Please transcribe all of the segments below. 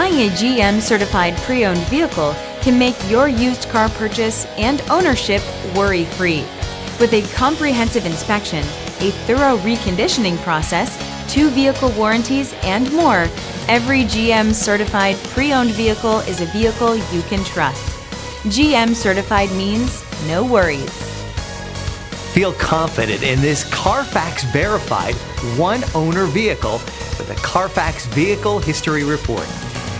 Buying a GM certified pre-owned vehicle can make your used car purchase and ownership worry-free. With a comprehensive inspection, a thorough reconditioning process, 2 vehicle warranties, and more, every GM certified pre-owned vehicle is a vehicle you can trust. GM certified means no worries. Feel confident in this CarFax verified one-owner vehicle with a CarFax Vehicle History Report.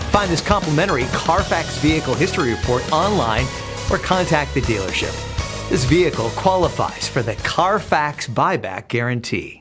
Find this complimentary CarFax Vehicle History Report online or contact the dealership. This vehicle qualifies for the CarFax Buyback Guarantee.